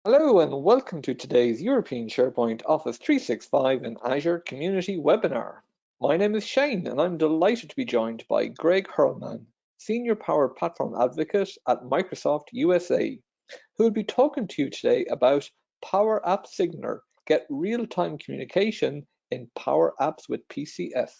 Hello and welcome to today's European SharePoint Office 365 and Azure Community webinar. My name is Shane and I'm delighted to be joined by Greg Hurlman, Senior Power Platform Advocate at Microsoft USA, who will be talking to you today about Power Apps SignalR Get real-time communication in Power Apps with PCF.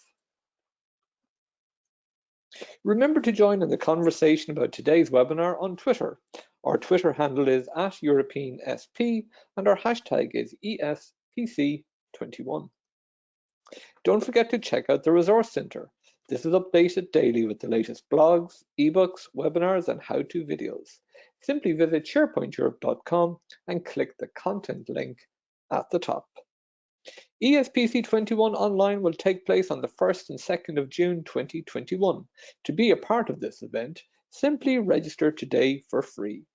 Remember to join in the conversation about today's webinar on Twitter. Our Twitter handle is @EuropeanSP and our hashtag is ESPC21. Don't forget to check out the Resource Center. This is updated daily with the latest blogs, ebooks, webinars, and how-to videos. Simply visit sharepointeurope.com and click the content link at the top. ESPC21 Online will take place on the 1st and 2nd of June 2021. To be a part of this event, simply register today for free.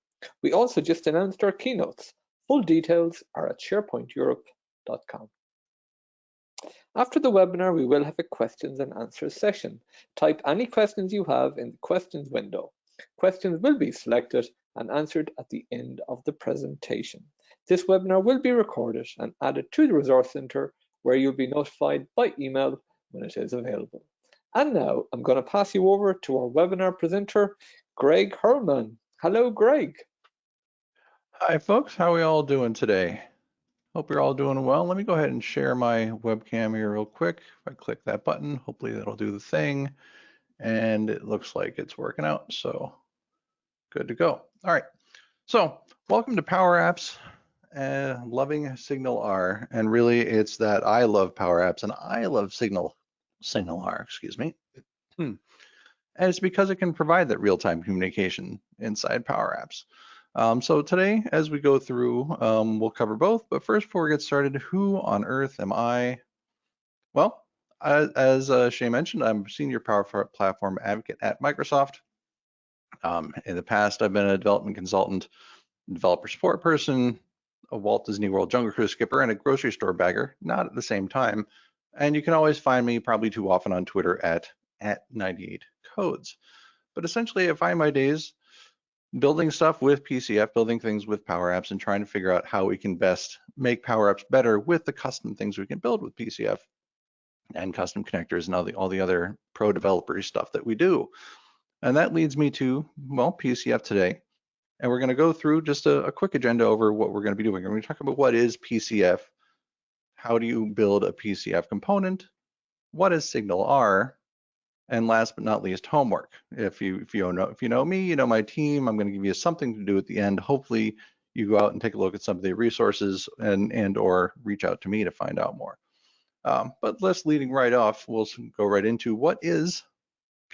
We also just announced our keynotes. Full details are at sharepointeurope.com. After the webinar, we will have a questions and answers session. Type any questions you have in the questions window. Questions will be selected and answered at the end of the presentation. This webinar will be recorded and added to the Resource Center, where you'll be notified by email when it is available. And now I'm going to pass you over to our webinar presenter, Greg Hurlman. Hello, Greg. Hi folks, how are we all doing today? Hope you're all doing well. Let me go ahead and share my webcam here real quick. If I click that button, hopefully that'll do the thing. And it looks like it's working out, so good to go. All right, so welcome to Power Apps, loving SignalR. And really it's that I love Power Apps and I love SignalR, excuse me. And it's because it can provide that real-time communication inside Power Apps. So today, as we go through, we'll cover both. But first, before we get started, who on earth am I? Well, as Shay mentioned, I'm a Senior Power Platform Advocate at Microsoft. In the past, I've been a development consultant, developer support person, a Walt Disney World Jungle Cruise skipper, and a grocery store bagger, not at the same time. And you can always find me, probably too often, on Twitter at 98codes. But essentially, I find my days building stuff with PCF, building things with Power Apps, and trying to figure out how we can best make Power Apps better with the custom things we can build with PCF and custom connectors and all the other pro developer stuff that we do. And that leads me to, well, PCF today. And we're going to go through just a quick agenda over what we're going to be doing. We're going to talk about what is PCF, how do you build a PCF component, what is SignalR, and last but not least, homework. If you know me, you know my team. I'm going to give you something to do at the end. Hopefully, you go out and take a look at some of the resources and or reach out to me to find out more. But let's leading right off, we'll go right into what is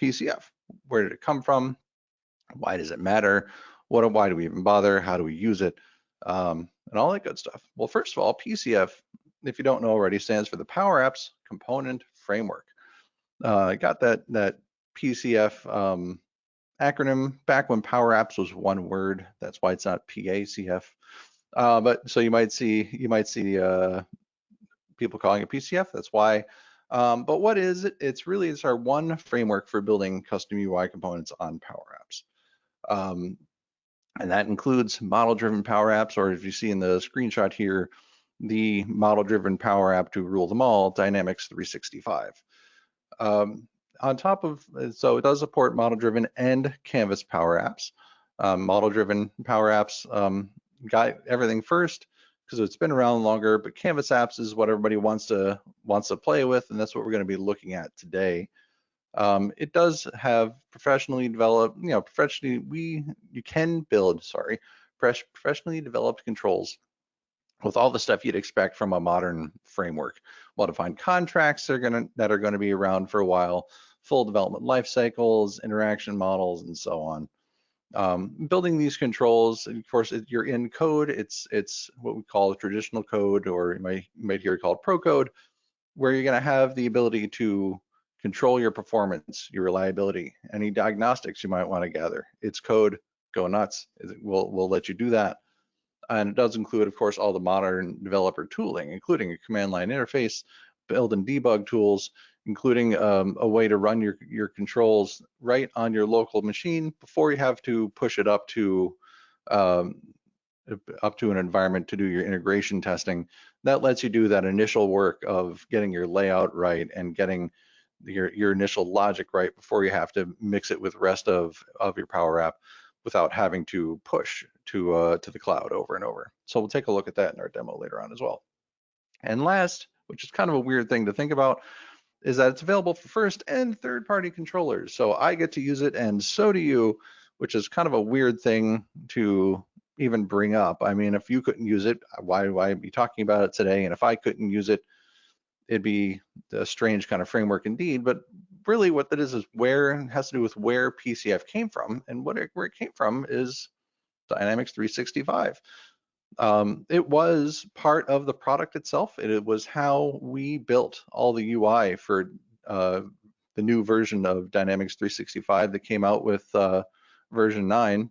PCF. Where did it come from? Why does it matter? Why do we even bother? How do we use it? And all that good stuff. Well, first of all, PCF, if you don't know already, stands for the Power Apps Component Framework. I got that PCF acronym back when Power Apps was one word. That's why it's not PACF. But so you might see people calling it PCF. That's why. But what is it? It's our one framework for building custom UI components on Power Apps. And that includes model-driven Power Apps, or if you see in the screenshot here, the model-driven Power App to rule them all, Dynamics 365. On top of, so it does support model-driven and Canvas Power Apps. Model-driven Power Apps got everything first because it's been around longer, but Canvas Apps is what everybody wants to play with, and that's what we're going to be looking at today. It does have professionally developed, you can build, professionally developed controls with all the stuff you'd expect from a modern framework. Well-defined contracts that are going to be around for a while, full development life cycles, interaction models, and so on. Building these controls, of course, you're in code. It's what we call traditional code, or you might hear it called pro code, where you're going to have the ability to control your performance, your reliability, any diagnostics you might want to gather. It's code, go nuts. We'll let you do that. And it does include, of course, all the modern developer tooling, including a command line interface, build and debug tools, including a way to run your controls right on your local machine before you have to push it up to up to an environment to do your integration testing. That lets you do that initial work of getting your layout right and getting your initial logic right before you have to mix it with the rest of your Power App without having to push to the cloud over and over. So we'll take a look at that in our demo later on as well. And last, which is kind of a weird thing to think about, is that it's available for first and third party controllers. So I get to use it and so do you, which is kind of a weird thing to even bring up. I mean, if you couldn't use it, why would I be talking about it today? And if I couldn't use it, it'd be a strange kind of framework indeed. But really what that is where it has to do with where PCF came from, and where it came from is Dynamics 365. It was part of the product itself. It was how we built all the UI for the new version of Dynamics 365 that came out with version 9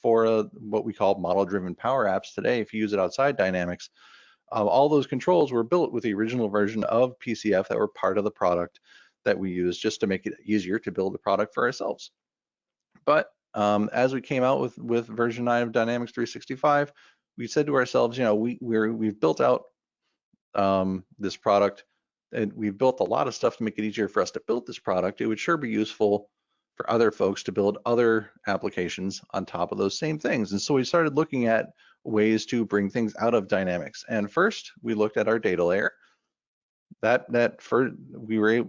for what we call model-driven Power Apps today. If you use it outside Dynamics, all those controls were built with the original version of PCF that were part of the product that we used just to make it easier to build the product for ourselves. But as we came out with version 9 of Dynamics 365, we said to ourselves, you know, we've built out this product, and we've built a lot of stuff to make it easier for us to build this product. It would sure be useful for other folks to build other applications on top of those same things. And so we started looking at ways to bring things out of Dynamics. And first, we looked at our data layer. We were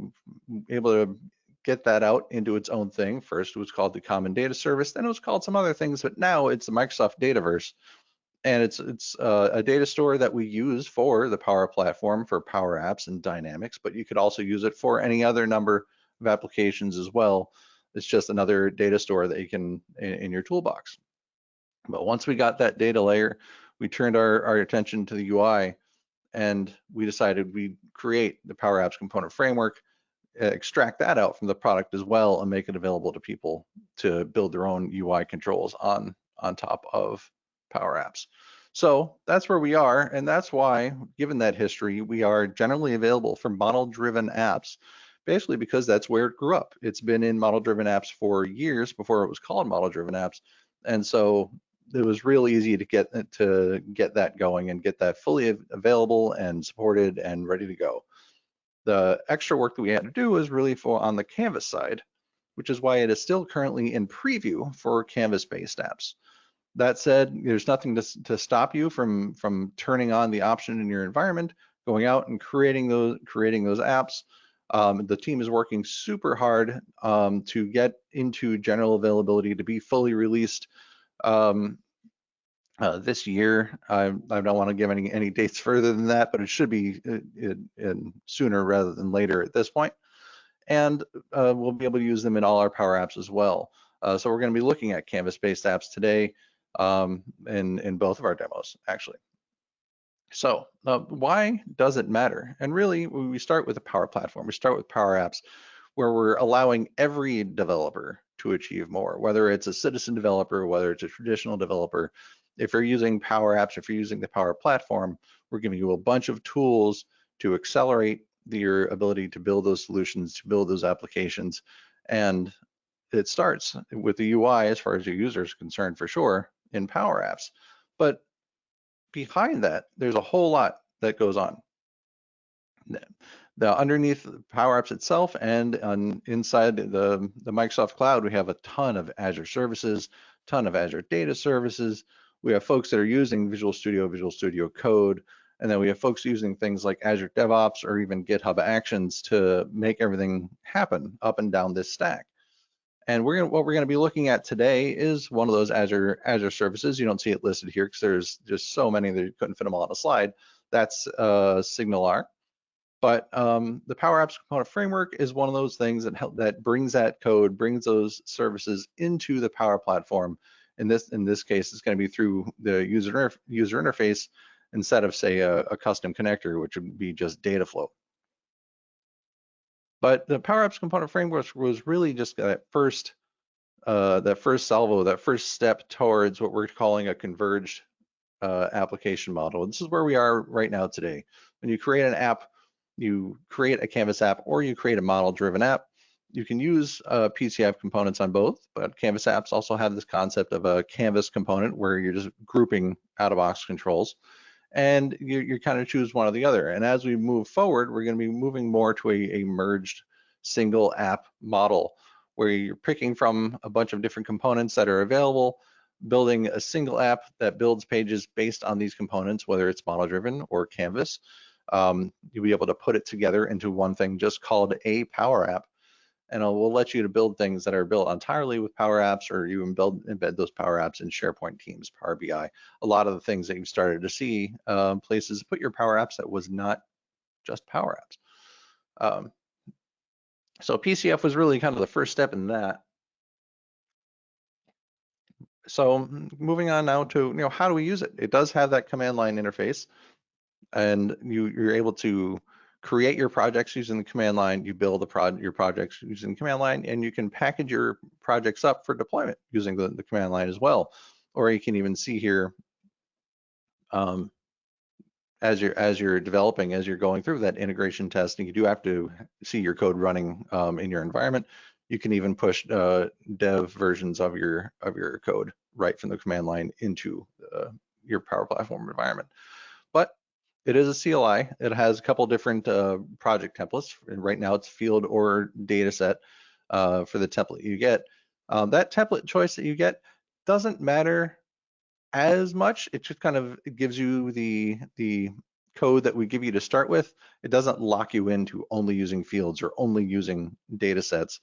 able to get that out into its own thing. First, it was called the Common Data Service. Then it was called some other things, but now it's the Microsoft Dataverse. And it's a data store that we use for the Power Platform for Power Apps and Dynamics, but you could also use it for any other number of applications as well. It's just another data store that you can in your toolbox. But once we got that data layer, we turned our attention to the UI, and we decided we'd create the Power Apps component framework, extract that out from the product as well, and make it available to people to build their own UI controls on top of Power Apps. So that's where we are, and that's why, given that history, we are generally available for model-driven apps, basically because that's where it grew up. It's been in model-driven apps for years before it was called model-driven apps, and so it was real easy to get that going and get that fully available and supported and ready to go. The extra work that we had to do was really on the Canvas side, which is why it is still currently in preview for Canvas-based apps. That said, there's nothing to stop you from turning on the option in your environment, going out and creating those apps. The team is working super hard to get into general availability to be fully released this year. I don't want to give any dates further than that, but it should be in sooner rather than later at this point. And we'll be able to use them in all our Power Apps as well. So we're going to be looking at Canvas-based apps today in both of our demos, actually. So why does it matter? And really, we start with the Power Platform. We start with Power Apps, where we're allowing every developer to achieve more, whether it's a citizen developer, whether it's a traditional developer. If you're using Power Apps, if you're using the Power Platform, we're giving you a bunch of tools to accelerate your ability to build those solutions, to build those applications. And it starts with the UI as far as your user is concerned, for sure, in Power Apps. But behind that, there's a whole lot that goes on. Underneath Power Apps itself and inside the Microsoft Cloud, we have a ton of Azure services, ton of Azure data services. We have folks that are using Visual Studio Code, and then we have folks using things like Azure DevOps or even GitHub Actions to make everything happen up and down this stack. And what we're going to be looking at today is one of those Azure services. You don't see it listed here because there's just so many that you couldn't fit them all on a slide. That's SignalR. But the Power Apps component framework is one of those things that brings that code, brings those services into the Power Platform. In this case, it's going to be through the user interface instead of, say, a custom connector, which would be just data flow. But the Power Apps component framework was really just that first salvo, that first step towards what we're calling a converged application model. This is where we are right now today. When you create an app, you create a Canvas app or you create a model-driven app, You can use PCF components on both, but Canvas apps also have this concept of a Canvas component where you're just grouping out-of-box controls, and you kind of choose one or the other. And as we move forward, we're going to be moving more to a merged single app model where you're picking from a bunch of different components that are available, building a single app that builds pages based on these components, whether it's model-driven or Canvas. You'll be able to put it together into one thing just called a Power App, and it will let you to build things that are built entirely with Power Apps, or you embed those Power Apps in SharePoint, Teams, Power BI. A lot of the things that you've started to see places to put your Power Apps that was not just Power Apps. So PCF was really kind of the first step in that. So moving on now to, how do we use it? It does have that command line interface, and you're able to create your projects using the command line. You build your projects using the command line, and you can package your projects up for deployment using the command line as well. Or you can even see here, as you're developing, as you're going through that integration testing, you do have to see your code running in your environment. You can even push dev versions of your code right from the command line into your Power Platform environment. But it is a CLI. It has a couple different project templates. Right now it's field or data set for the template you get. That template choice that you get doesn't matter as much. It just kind of gives you the code that we give you to start with. It doesn't lock you into only using fields or only using data sets.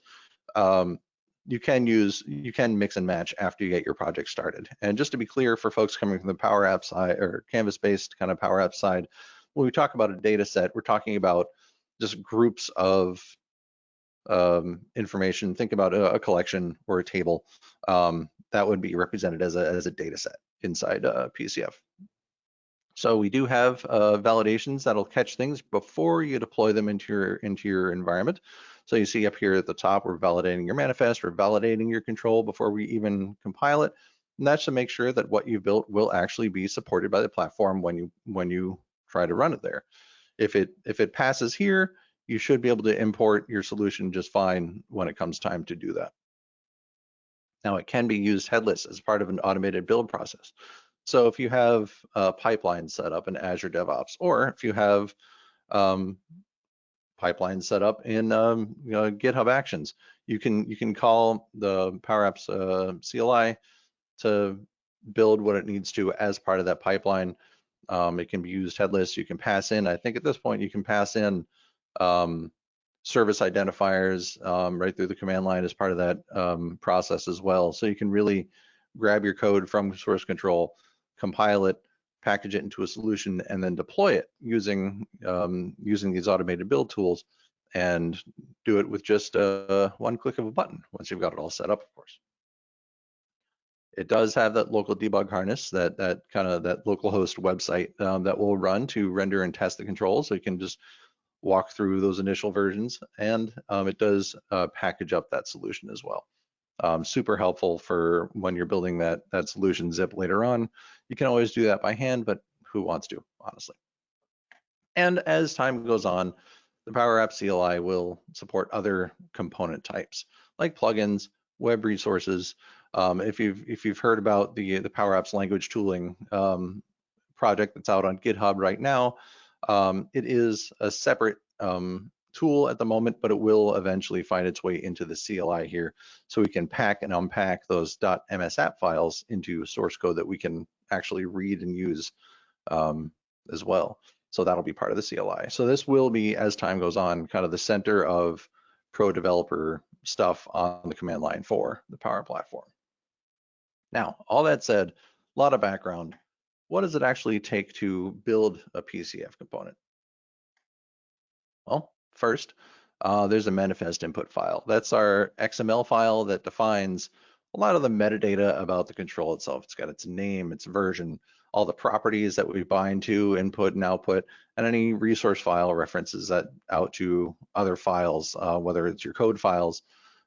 You can mix and match after you get your project started. And just to be clear for folks coming from the Power App side or Canvas-based kind of Power App side, when we talk about a data set, we're talking about just groups of information. Think about a collection or a table that would be represented as a data set inside PCF. So we do have validations that'll catch things before you deploy them into your environment. So you see up here at the top, we're validating your manifest, we're validating your control before we even compile it. And that's to make sure that what you've built will actually be supported by the platform when you try to run it there. If it passes here, you should be able to import your solution just fine when it comes time to do that. Now it can be used headless as part of an automated build process. So if you have a pipeline set up in Azure DevOps, or if you have pipelines set up in GitHub Actions, you can call the Power Apps CLI to build what it needs to as part of that pipeline. It can be used headless. You can pass in, I think at this point, you can pass in service identifiers right through the command line as part of that process as well. So you can really grab your code from source control, compile it, package it into a solution, and then deploy it using these automated build tools, and do it with just one click of a button once you've got it all set up, of course. It does have that local debug harness, that localhost website that will run to render and test the controls. So you can just walk through those initial versions, and it does package up that solution as well. Super helpful for when you're building that solution zip later on. You can always do that by hand, but who wants to, honestly? And as time goes on, the Power Apps CLI will support other component types like plugins, web resources. If you've heard about the Power Apps language tooling project that's out on GitHub right now, it is a separate tool at the moment, but it will eventually find its way into the CLI here, so we can pack and unpack those .msapp files into source code that we can actually read and use as well. So that'll be part of the CLI. So this will be, as time goes on, kind of the center of pro developer stuff on the command line for the Power Platform. Now, all that said, a lot of background. What does it actually take to build a PCF component? Well, first, there's a manifest input file. That's our XML file that defines a lot of the metadata about the control itself. It's got its name, its version, all the properties that we bind to, input and output, and any resource file references that out to other files, whether it's your code files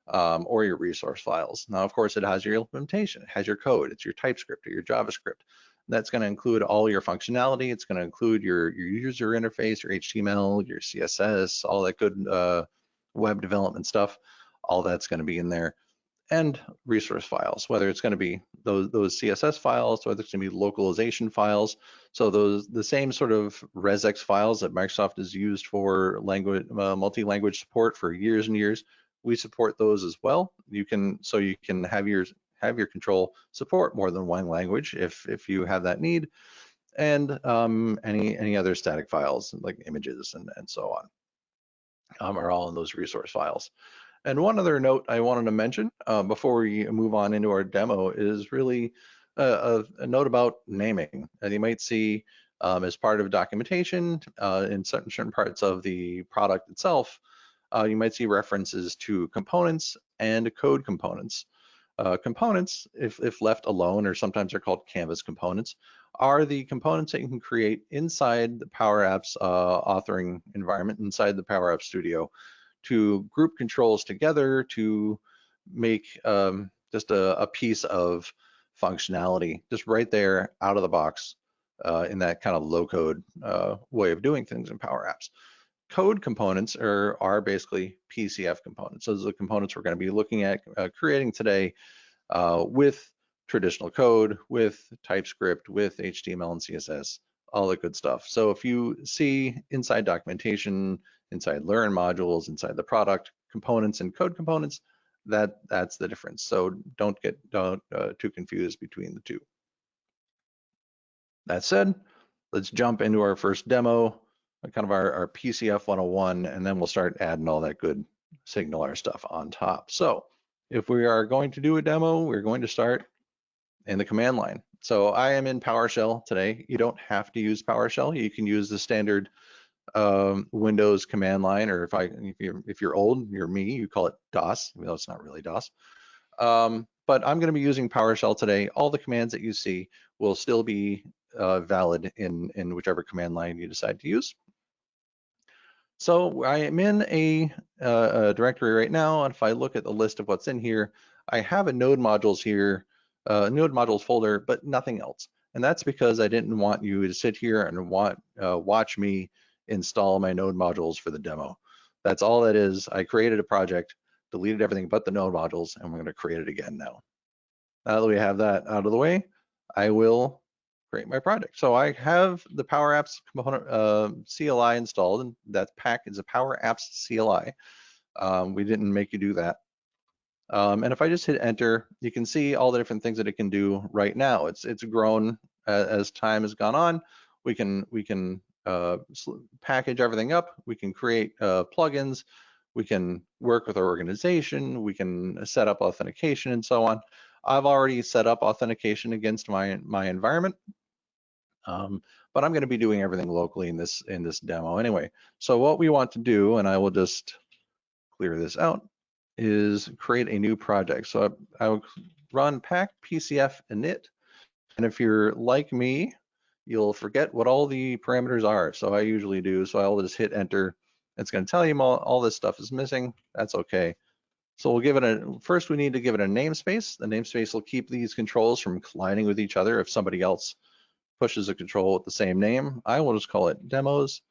or your resource files. Now, of course, it has your implementation, it has your code, it's your TypeScript or your JavaScript. That's going to include all your functionality. It's going to include your user interface, your HTML, your CSS, all that good web development stuff. all that's going to be in there. And resource files, whether it's going to be those CSS files, whether it's going to be localization files. So the same sort of regex files that Microsoft has used for language multi-language support for years and years, we support those as well. You can have your control support more than one language if you have that need, and any other static files like images and so on are all in those resource files. And one other note I wanted to mention before we move on into our demo is really a note about naming. And you might see as part of documentation in certain parts of the product itself, you might see references to components and code components. Components, if left alone, or sometimes they're called canvas components, are the components that you can create inside the Power Apps authoring environment, inside the Power Apps Studio, to group controls together to make just a piece of functionality just right there out of the box in that kind of low code way of doing things in Power Apps. Code components are basically PCF components. Those are the components we're going to be looking at creating today with traditional code, with TypeScript, with HTML and CSS, all the good stuff. So if you see inside documentation, inside learn modules, inside the product, components and code components, that's the difference. So don't get too confused between the two. That said, let's jump into our first demo, kind of our PCF 101, and then we'll start adding all that good SignalR stuff on top. So if we are going to do a demo, we're going to start in the command line. So I am in PowerShell today. You don't have to use PowerShell. You can use the standard Windows command line, or if you're old, you're me, you call it DOS, even though it's not really DOS. But I'm going to be using PowerShell today. All the commands that you see will still be valid in whichever command line you decide to use. So I am in a directory right now, and if I look at the list of what's in here, I have a node modules here, node modules folder, but nothing else. And that's because I didn't want you to sit here and watch me install my node modules for the demo. That's all that is. I created a project, deleted everything but the node modules, and we're going to create it again now. Now that we have that out of the way, I will create my project. So I have the Power Apps component CLI installed, and that pack is a Power Apps CLI. We didn't make you do that. And if I just hit enter, you can see all the different things that it can do right now. It's grown as time has gone on. We can package everything up. We can create plugins. We can work with our organization. We can set up authentication and so on. I've already set up authentication against my environment, but I'm going to be doing everything locally in this demo anyway. So what we want to do, and I will just clear this out, is create a new project. So I'll run pack PCF init, and if you're like me, you'll forget what all the parameters are. So I usually do. So I'll just hit enter. It's going to tell you all this stuff is missing. That's okay. So we'll give it first we need to give it a namespace. The namespace will keep these controls from colliding with each other if somebody else pushes a control with the same name. I will just call it demos.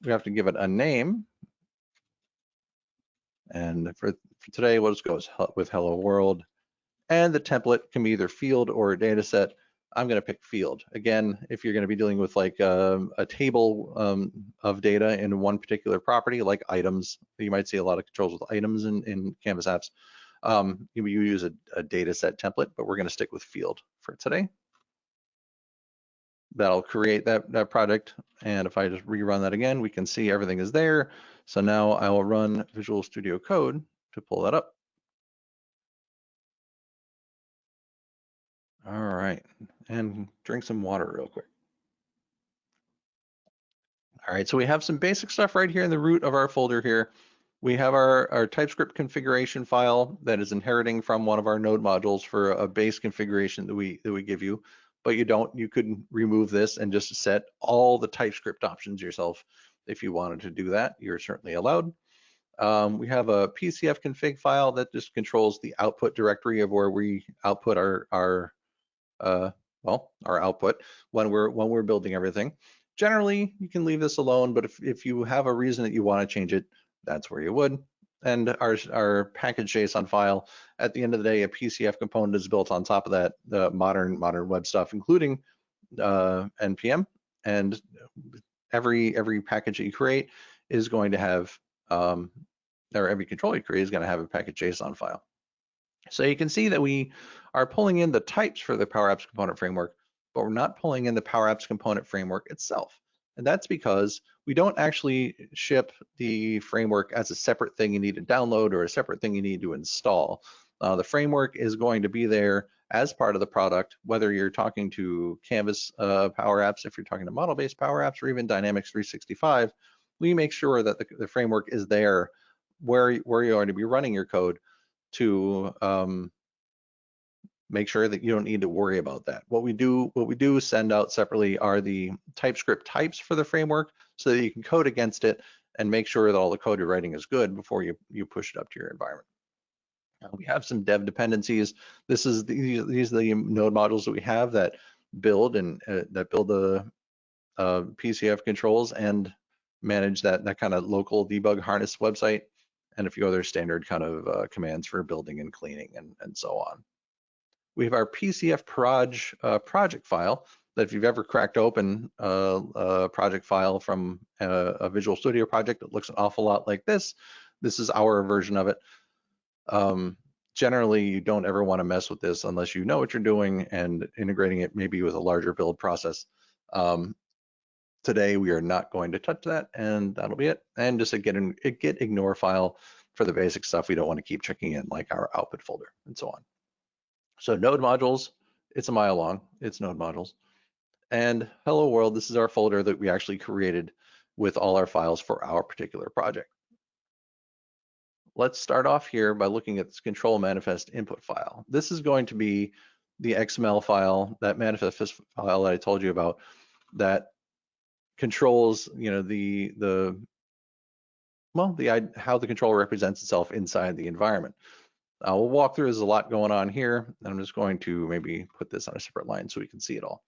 We have to give it a name. And for today, we'll just go with hello world. And the template can be either field or a data set. I'm going to pick field. Again, if you're going to be dealing with like a table of data in one particular property, like items, you might see a lot of controls with items in Canvas apps. You use a data set template, but we're going to stick with field for today. That'll create that project. And if I just rerun that again, we can see everything is there. So now I will run Visual Studio Code to pull that up. All right, and drink some water real quick. All right, so we have some basic stuff right here in the root of our folder here. We have our TypeScript configuration file that is inheriting from one of our node modules for a base configuration that we give you, but you could remove this and just set all the TypeScript options yourself. If you wanted to do that, you're certainly allowed. We have a PCF config file that just controls the output directory of where we output our output when we're building everything. Generally, you can leave this alone, but if you have a reason that you want to change it, that's where you would. and our package JSON file. At the end of the day, a PCF component is built on top of that, the modern web stuff, including NPM, and every package that you create is going to have, or every control you create is going to have a package JSON file. So you can see that we are pulling in the types for the Power Apps component framework, but we're not pulling in the Power Apps component framework itself. And that's because we don't actually ship the framework as a separate thing you need to download or a separate thing you need to install. The framework is going to be there as part of the product, whether you're talking to Canvas Power Apps, if you're talking to model-based Power Apps, or even Dynamics 365, we make sure that the framework is there where you're going to be running your code to make sure that you don't need to worry about that. What we do send out separately are the TypeScript types for the framework so that you can code against it and make sure that all the code you're writing is good before you push it up to your environment. We have some dev dependencies. These are the node modules that we have that build the PCF controls and manage that kind of local debug harness website, and a few other standard kind of commands for building and cleaning and so on. We have our PCF project file that if you've ever cracked open a project file from a Visual Studio project, it looks an awful lot like this. This is our version of it. Generally, you don't ever want to mess with this unless you know what you're doing and integrating it maybe with a larger build process. Today, we are not going to touch that, and that'll be it. And just a get ignore file for the basic stuff we don't want to keep checking in, like our output folder and so on. So node modules, it's a mile long, it's node modules. And hello world, this is our folder that we actually created with all our files for our particular project. Let's start off here by looking at this control manifest input file. This is going to be the XML file, that manifest file that I told you about, that controls, how the control represents itself inside the environment. We'll walk through. There's a lot going on here. I'm just going to maybe put this on a separate line so we can see it all.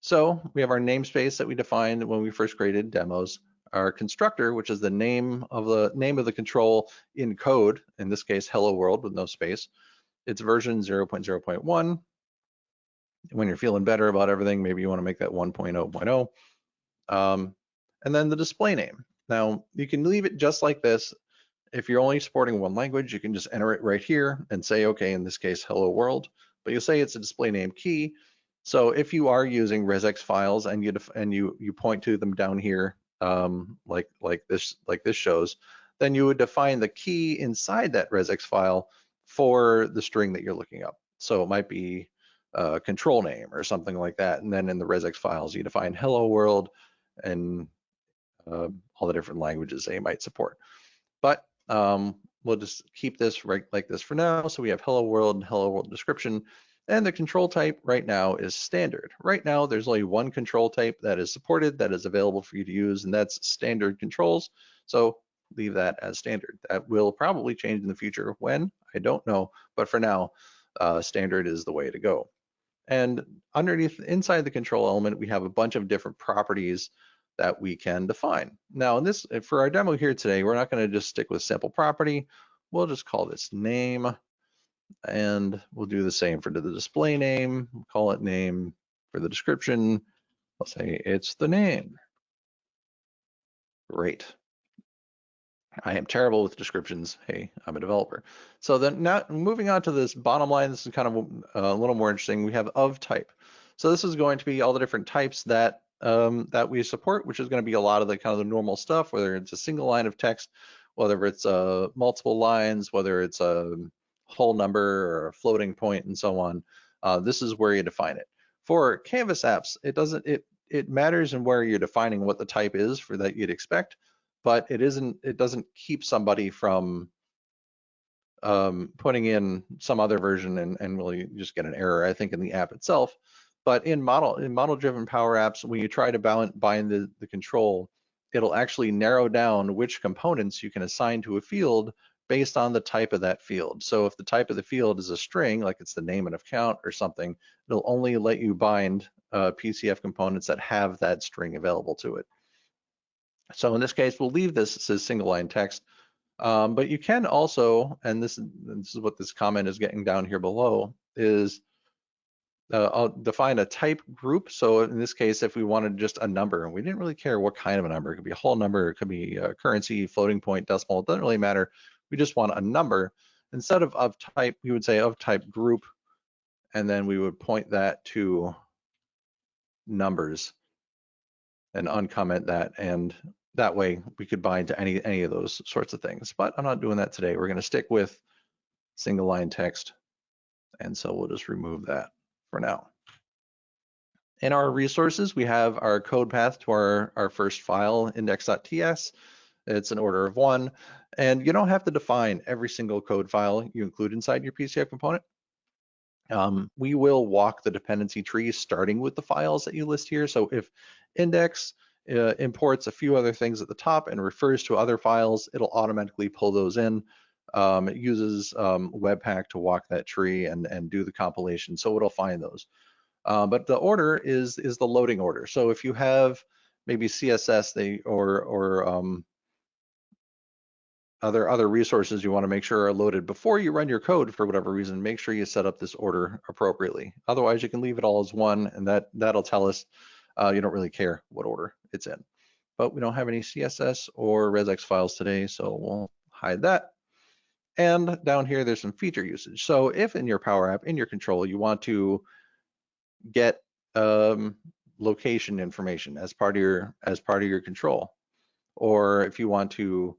So we have our namespace that we defined when we first created demos. Our constructor, which is the name of the control in code, in this case, hello world with no space. It's version 0.0.1. When you're feeling better about everything, maybe you want to make that 1.0.0. And then the display name. Now you can leave it just like this. If you're only supporting one language, you can just enter it right here and say, okay, in this case, hello world, but you'll say it's a display name key. So if you are using resx files and you point to them down here, like this shows, then you would define the key inside that resx file for the string that you're looking up. So it might be a control name or something like that. And then in the resx files, you define hello world and all the different languages they might support. But we'll just keep this right like this for now. So we have hello world and hello world description, and the control type right now is standard. Right now, there's only one control type that is supported, that is available for you to use, and that's standard controls. So leave that as standard. That will probably change in the future. When? I don't know, but for now, standard is the way to go. And underneath, inside the control element, we have a bunch of different properties that we can define. Now, in this, for our demo here today, we're not going to just stick with simple property. We'll just call this name, and we'll do the same for the display name. We'll call it name. For the description, I'll say it's the name. Great. I am terrible with descriptions. Hey, I'm a developer. So then now moving on to this bottom line, this is kind of a little more interesting. We have of type. So this is going to be all the different types that that we support, which is going to be a lot of the kind of the normal stuff, whether it's a single line of text, whether it's multiple lines, whether it's a whole number or a floating point and so on. This is where you define it. For Canvas apps, it matters in where you're defining what the type is for that you'd expect, but it doesn't keep somebody from putting in some other version and really just get an error, I think, in the app itself. But in model-driven Power Apps, when you try to bind the control, it'll actually narrow down which components you can assign to a field based on the type of that field. So if the type of the field is a string, like it's the name and account or something, it'll only let you bind PCF components that have that string available to it. So in this case, we'll leave this, it says single line text. But you can also, and this is what this comment is getting down here below, is I'll define a type group. So in this case, if we wanted just a number, and we didn't really care what kind of a number, it could be a whole number, it could be a currency, floating point, decimal, it doesn't really matter. We just want a number. Instead of type, we would say of type group, and then we would point that to numbers and uncomment that, and that way we could bind to any of those sorts of things. But I'm not doing that today. We're going to stick with single line text, and so we'll just remove that for now. In our resources, we have our code path to our first file, index.ts. It's an order of 1, and you don't have to define every single code file you include inside your PCF component. We will walk the dependency tree starting with the files that you list here. So if index imports a few other things at the top and refers to other files, it'll automatically pull those in. It uses Webpack to walk that tree and do the compilation, so it'll find those. But the order is the loading order. So if you have maybe CSS or other resources you want to make sure are loaded before you run your code for whatever reason, make sure you set up this order appropriately. Otherwise, you can leave it all as 1, and that'll tell us you don't really care what order it's in. But we don't have any CSS or resx files today, so we'll hide that. And down here, there's some feature usage. So if in your Power App, in your control, you want to get location information as part of your control, or if you want to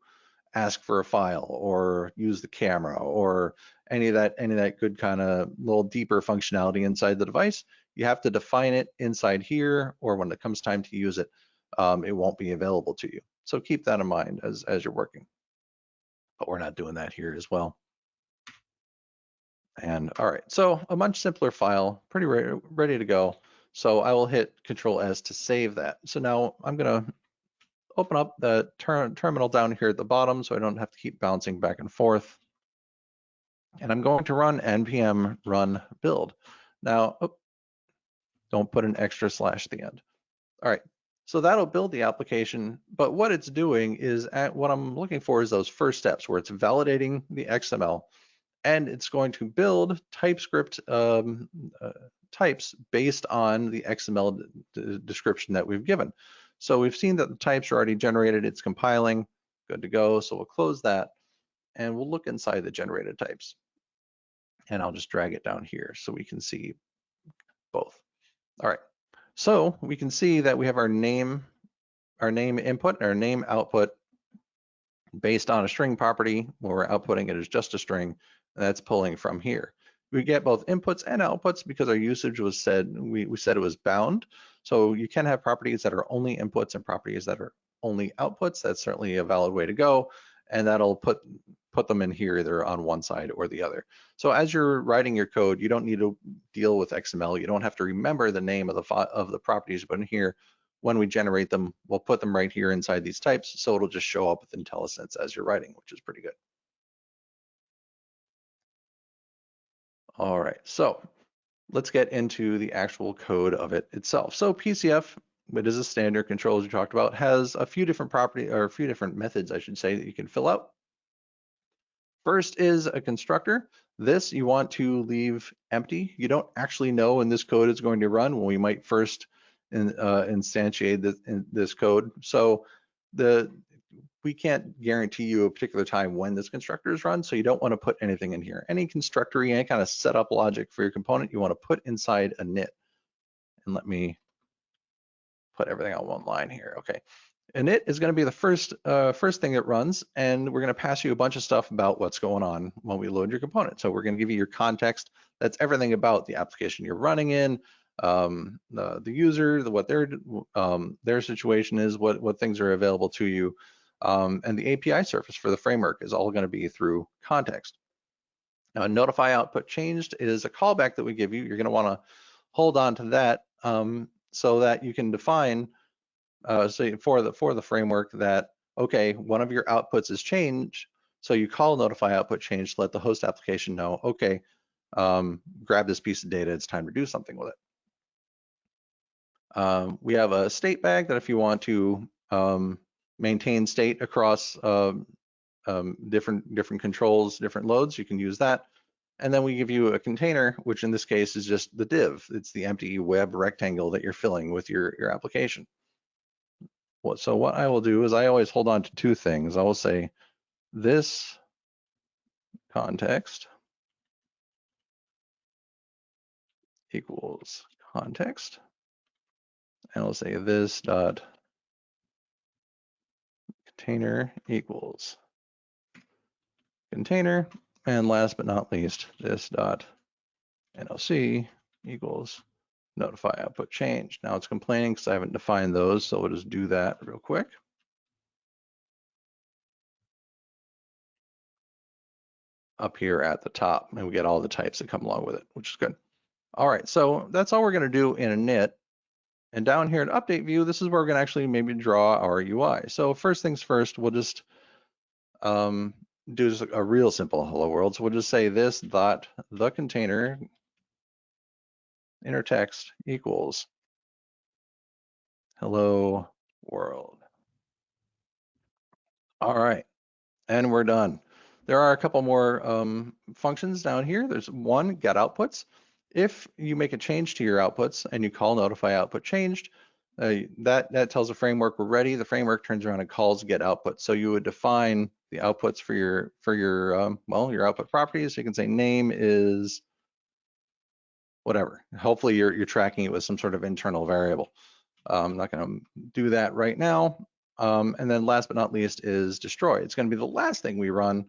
ask for a file or use the camera or any of that good kind of little deeper functionality inside the device, you have to define it inside here, or when it comes time to use it, it won't be available to you. So keep that in mind as you're working. But we're not doing that here as well. And all right, so a much simpler file, pretty ready to go. So I will hit Control S to save that. So now I'm gonna open up the terminal down here at the bottom so I don't have to keep bouncing back and forth. And I'm going to run npm run build. Now, don't put an extra slash at the end. All right, so that'll build the application, but what it's doing is, what I'm looking for is those first steps where it's validating the XML, and it's going to build TypeScript types based on the XML description that we've given. So we've seen that the types are already generated, it's compiling, good to go. So we'll close that and we'll look inside the generated types. And I'll just drag it down here so we can see both. All right, so we can see that we have our name input and our name output based on a string property where we're outputting it as just a string, and that's pulling from here. We get both inputs and outputs because our usage was said, we said it was bound. So you can have properties that are only inputs and properties that are only outputs. That's certainly a valid way to go. And that'll put them in here either on one side or the other. So as you're writing your code, you don't need to deal with XML. You don't have to remember the name of the properties, but in here, when we generate them, we'll put them right here inside these types. So it'll just show up with IntelliSense as you're writing, which is pretty good. All right, so let's get into the actual code of it itself. So PCF, it is a standard control as we talked about, has a few different methods, I should say, that you can fill out. First is a constructor. This you want to leave empty. You don't actually know when this code is going to run, when we might first instantiate this code. So we can't guarantee you a particular time when this constructor is run, so you don't want to put anything in here. Any constructor, any kind of setup logic for your component, you want to put inside a init. And let me put everything on one line here. Okay. Init is going to be the first thing that runs, and we're going to pass you a bunch of stuff about what's going on when we load your component. So we're going to give you your context. That's everything about the application you're running in, the user, what their situation is, what things are available to you, and the API surface for the framework is all going to be through context. Now, notify output changed is a callback that we give you. You're going to want to hold on to that so that you can define so for the framework that, okay, one of your outputs is changed, so you call notify output change to let the host application know, okay, grab this piece of data, it's time to do something with it. We have a state bag that if you want to maintain state across different controls, different loads, you can use that. And then we give you a container, which in this case is just the div. It's the empty web rectangle that you're filling with your application. So what I will do is I always hold on to two things. I will say this context equals context. And I'll say this dot container equals container. And last but not least, this dot NOC equals notify output change. Now it's complaining because I haven't defined those, so we'll just do that real quick. Up here at the top, and we get all the types that come along with it, which is good. All right, so that's all we're going to do in init. And down here in update view, this is where we're going to actually maybe draw our UI. So first things first, we'll just do just a real simple hello world. So we'll just say this dot the container inner text equals hello world. All right, and we're done. There are a couple more functions down here. There's one, get outputs. If you make a change to your outputs and you call notify output changed, that tells the framework we're ready. The framework turns around and calls get output. So you would define the outputs for your output properties. So you can say name is whatever. Hopefully you're tracking it with some sort of internal variable. I'm not going to do that right now. And then last but not least is destroy. It's going to be the last thing we run.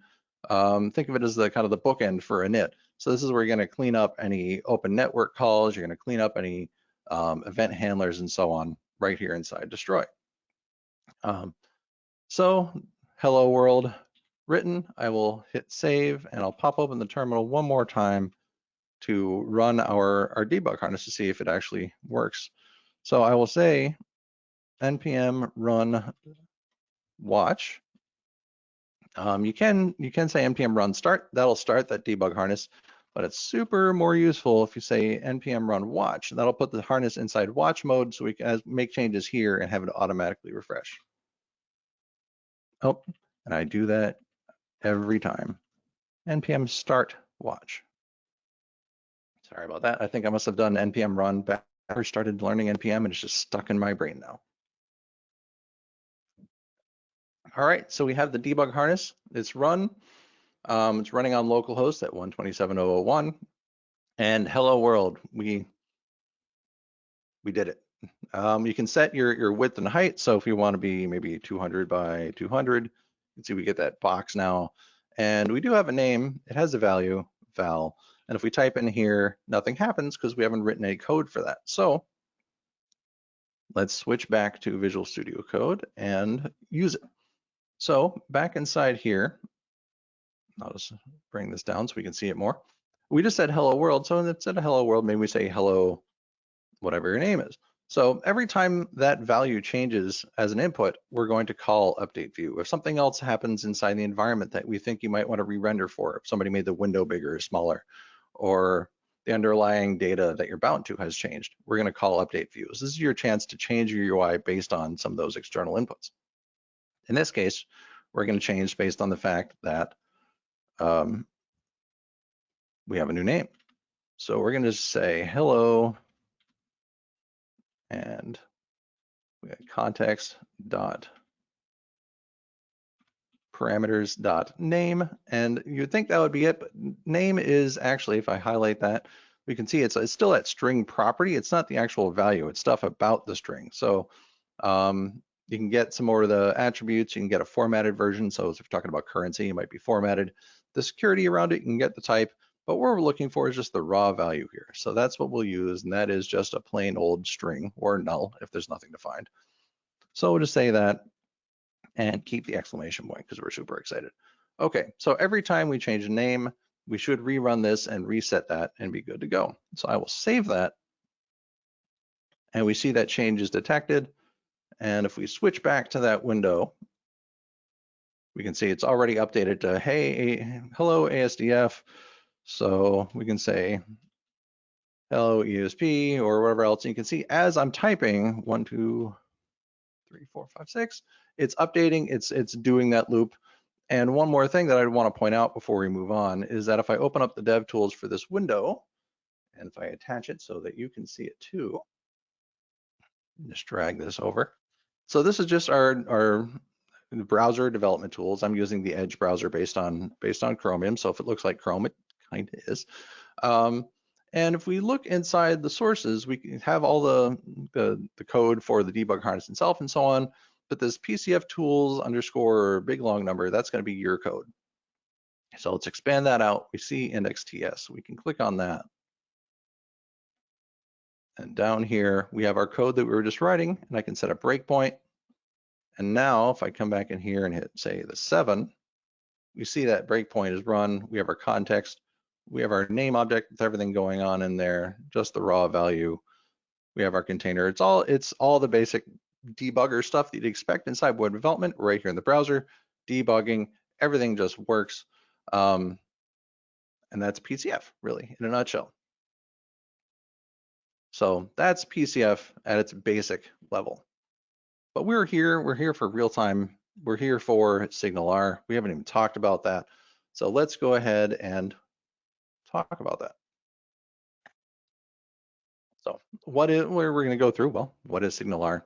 Think of it as the kind of the bookend for init. So this is where you're going to clean up any open network calls. You're going to clean up any event handlers and so on right here inside destroy. So hello world written. I will hit save and I'll pop open the terminal one more time to run our debug harness to see if it actually works. So I will say npm run watch. You can say npm run start. That'll start that debug harness, but it's super more useful if you say npm run watch. That'll put the harness inside watch mode so we can make changes here and have it automatically refresh. Oh, and I do that every time. npm start watch. Sorry about that. I think I must have done npm run back when I started learning npm and it's just stuck in my brain now. All right, so we have the debug harness. It's run. It's running on localhost at 127.0.0.1. And hello world, we did it. You can set your width and height. So if you want to be maybe 200 by 200, you can see we get that box now. And we do have a name. It has a value, val. And if we type in here, nothing happens because we haven't written any code for that. So let's switch back to Visual Studio Code and use it. So back inside here, I'll just bring this down so we can see it more. We just said hello world. So instead of hello world, maybe we say hello, whatever your name is. So every time that value changes as an input, we're going to call update view. If something else happens inside the environment that we think you might want to re-render for, if somebody made the window bigger or smaller, or the underlying data that you're bound to has changed, we're going to call update views. This is your chance to change your UI based on some of those external inputs. In this case, we're going to change based on the fact that we have a new name. So we're going to say hello, and we got context dot parameters dot name, and you'd think that would be it, but name is actually, if I highlight that, we can see it's still that string property. It's not the actual value. It's stuff about the string. So you can get some more of the attributes. You can get a formatted version. So if you're talking about currency, it might be formatted. The security around it, you can get the type. But what we're looking for is just the raw value here. So that's what we'll use, and that is just a plain old string or null if there's nothing defined. So we'll just say that and keep the exclamation point because we're super excited. Okay, so every time we change a name, we should rerun this and reset that and be good to go. So I will save that, and we see that change is detected. And if we switch back to that window, we can see it's already updated to, hey, hello ASDF. So we can say, hello ESP or whatever else. And you can see as I'm typing 1, 2, 3, 4, 5, 6, it's updating, it's doing that loop. And one more thing that I'd want to point out before we move on is that if I open up the dev tools for this window, and if I attach it so that you can see it too, just drag this over. So this is just our browser development tools. I'm using the Edge browser based on Chromium. So if it looks like Chrome, it kind of is. And if we look inside the sources, we can have all the code for the debug harness itself and so on. But this PCF tools underscore big long number, that's going to be your code. So let's expand that out. We see index.ts. We can click on that. And down here, we have our code that we were just writing, and I can set a breakpoint. And now if I come back in here and hit, say, the 7, we see that breakpoint is run. We have our context. We have our name object with everything going on in there, just the raw value. We have our container. It's all the basic debugger stuff that you'd expect inside web development right here in the browser. Debugging, everything just works. And that's PCF, really, in a nutshell. So that's PCF at its basic level. But we're here for real time. We're here for SignalR. We haven't even talked about that. So let's go ahead and talk about that. So where we're going to go through, well, what is SignalR?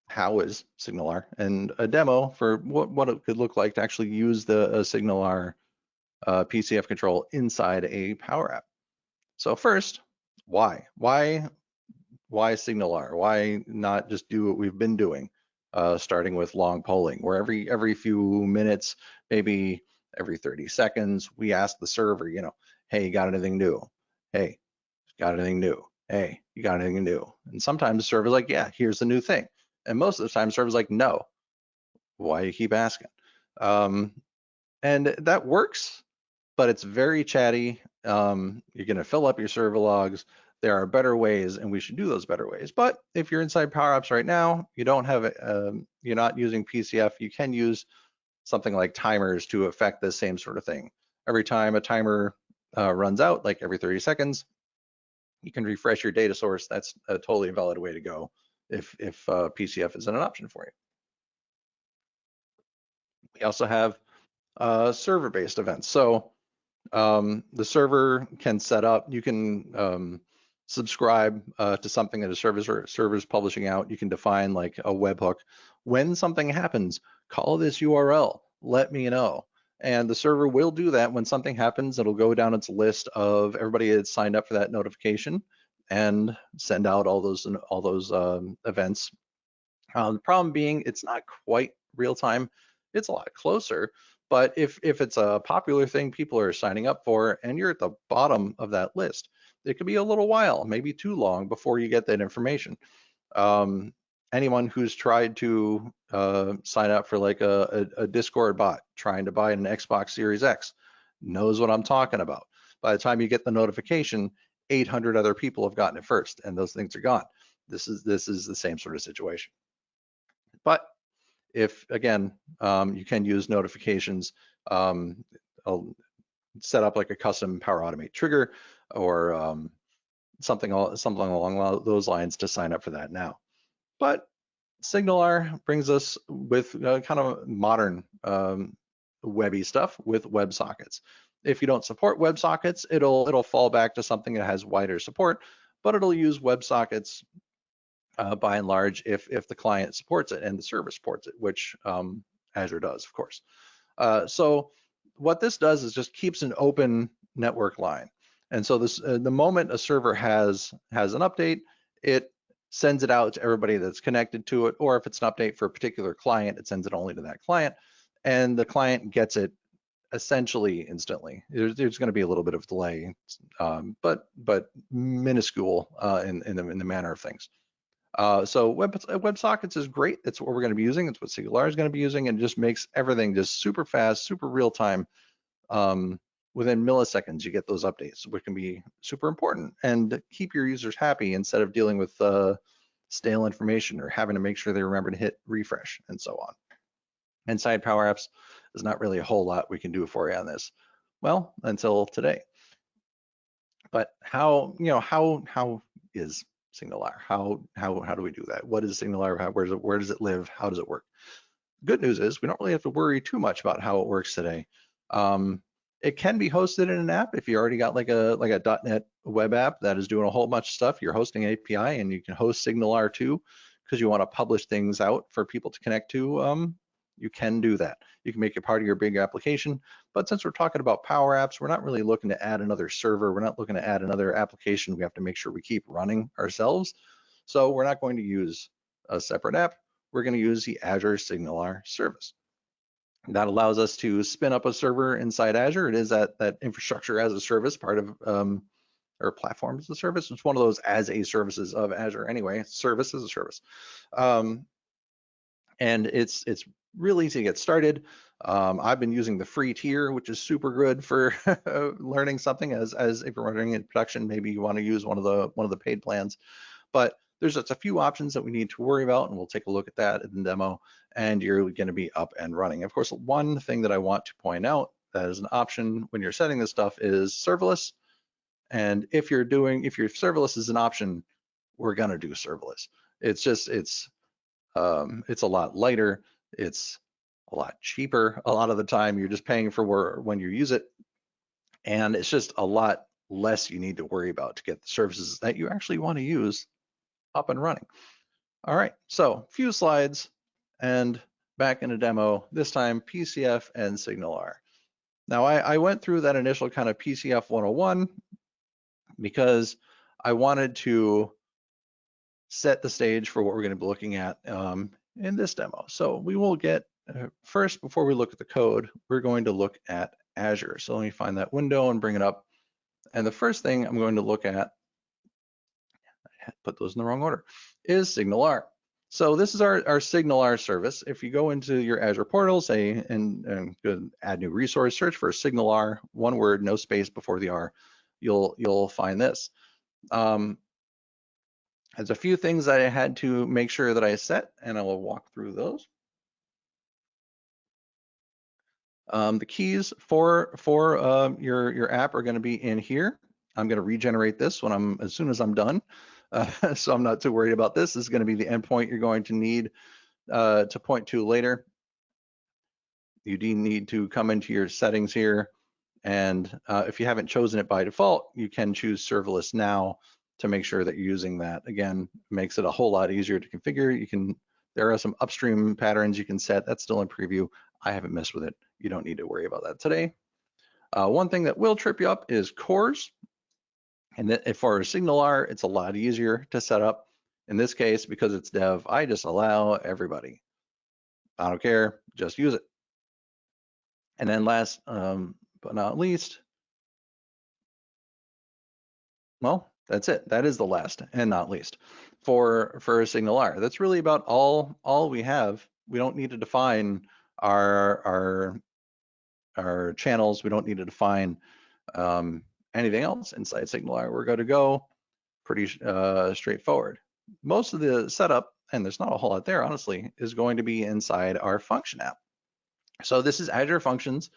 How is SignalR? And a demo for what it could look like to actually use the SignalR PCF control inside a Power App. So first, why? Why SignalR? Why not just do what we've been doing, starting with long polling, where every few minutes, maybe every 30 seconds, we ask the server, hey, you got anything new? Hey, got anything new? Hey, you got anything new? And sometimes the server's like, yeah, here's the new thing. And most of the time, the server's like, no. Why you keep asking? And that works, but it's very chatty. You're going to fill up your server logs. There are better ways, and we should do those better ways. But if you're inside Power Apps right now, you don't have you're not using PCF, you can use something like timers to affect the same sort of thing. Every time a timer runs out, like every 30 seconds, you can refresh your data source. That's a totally valid way to go if PCF isn't an option for you. We also have server-based events. So the server can set up, you can subscribe to something that a server is publishing out. You can define like a webhook. When something happens, call this URL, let me know. And the server will do that. When something happens, it'll go down its list of everybody that's signed up for that notification and send out all those events. The problem being it's not quite real time. It's a lot closer. But if it's a popular thing people are signing up for and you're at the bottom of that list, it could be a little while, maybe too long before you get that information. Anyone who's tried to sign up for like a Discord bot trying to buy an Xbox Series X knows what I'm talking about. By the time you get the notification, 800 other people have gotten it first and those things are gone. This is the same sort of situation. But if, again, you can use notifications, I'll set up like a custom Power Automate trigger or something along those lines to sign up for that now. But SignalR brings us with kind of modern webby stuff with WebSockets. If you don't support WebSockets, it'll fall back to something that has wider support, but it'll use WebSockets by and large if the client supports it and the server supports it, which Azure does, of course. So what this does is just keeps an open network line. And so this, the moment a server has an update, it sends it out to everybody that's connected to it, or if it's an update for a particular client, it sends it only to that client, and the client gets it essentially instantly. There's going to be a little bit of delay, but minuscule in the manner of things. So WebSockets is great. That's what we're going to be using. It's what SignalR is going to be using, and it just makes everything just super fast, super real time. Within milliseconds, you get those updates, which can be super important and keep your users happy instead of dealing with stale information or having to make sure they remember to hit refresh and so on. Inside Power Apps, there's not really a whole lot we can do for you on this. Well, until today. But how is SignalR? How do we do that? What is SignalR? Where does it live? How does it work? good news is we don't really have to worry too much about how it works today. It can be hosted in an app if you already got like a .NET web app that is doing a whole bunch of stuff. You're hosting an API and you can host SignalR too because you want to publish things out for people to connect to. You can do that. You can make it part of your big application. But since we're talking about Power Apps, we're not really looking to add another server. We're not looking to add another application we have to make sure we keep running ourselves. So we're not going to use a separate app. We're going to use the Azure SignalR Service. That allows us to spin up a server inside Azure. It is that infrastructure as a service part of, or platform as a service. It's one of those as a services of Azure anyway, service as a service. And it's really easy to get started. I've been using the free tier, which is super good for learning something. As if you're running in production, maybe you want to use one of the paid plans. But there's just a few options that we need to worry about, and we'll take a look at that in the demo, and you're going to be up and running. Of course, one thing that I want to point out that is an option when you're setting this stuff is serverless. And if your serverless is an option, we're going to do serverless. It's a lot lighter. It's a lot cheaper. A lot of the time, you're just paying for when you use it, and it's just a lot less you need to worry about to get the services that you actually want to use up and running. All right, so a few slides and back in a demo, this time PCF and SignalR. Now I went through that initial kind of PCF 101 because I wanted to set the stage for what we're going to be looking at in this demo. So we will get, first, before we look at the code, we're going to look at Azure. So let me find that window and bring it up. And the first thing I'm going to look at, I put those in the wrong order, is SignalR. So this is our SignalR service. If you go into your Azure portal, say, and add new resource, search for SignalR, one word, no space before the R, you'll find this. There's a few things that I had to make sure that I set, and I will walk through those. The keys for your app are going to be in here. I'm going to regenerate this as soon as I'm done, so I'm not too worried about this. This is going to be the endpoint you're going to need to point to later. You do need to come into your settings here, and if you haven't chosen it by default, you can choose serverless now to make sure that you're using that. Again, makes it a whole lot easier to configure. There are some upstream patterns you can set. That's still in preview. I haven't messed with it. You don't need to worry about that today. One thing that will trip you up is cores. And that for SignalR, it's a lot easier to set up. In this case, because it's dev, I just allow everybody. I don't care, just use it. And then last but not least, well, that's it. That is the last and not least for SignalR. That's really about all we have. We don't need to define our channels. We don't need to define anything else inside SignalR. We're good to go. Pretty straightforward. Most of the setup, and there's not a whole lot there, honestly, is going to be inside our function app. So this is Azure Functions.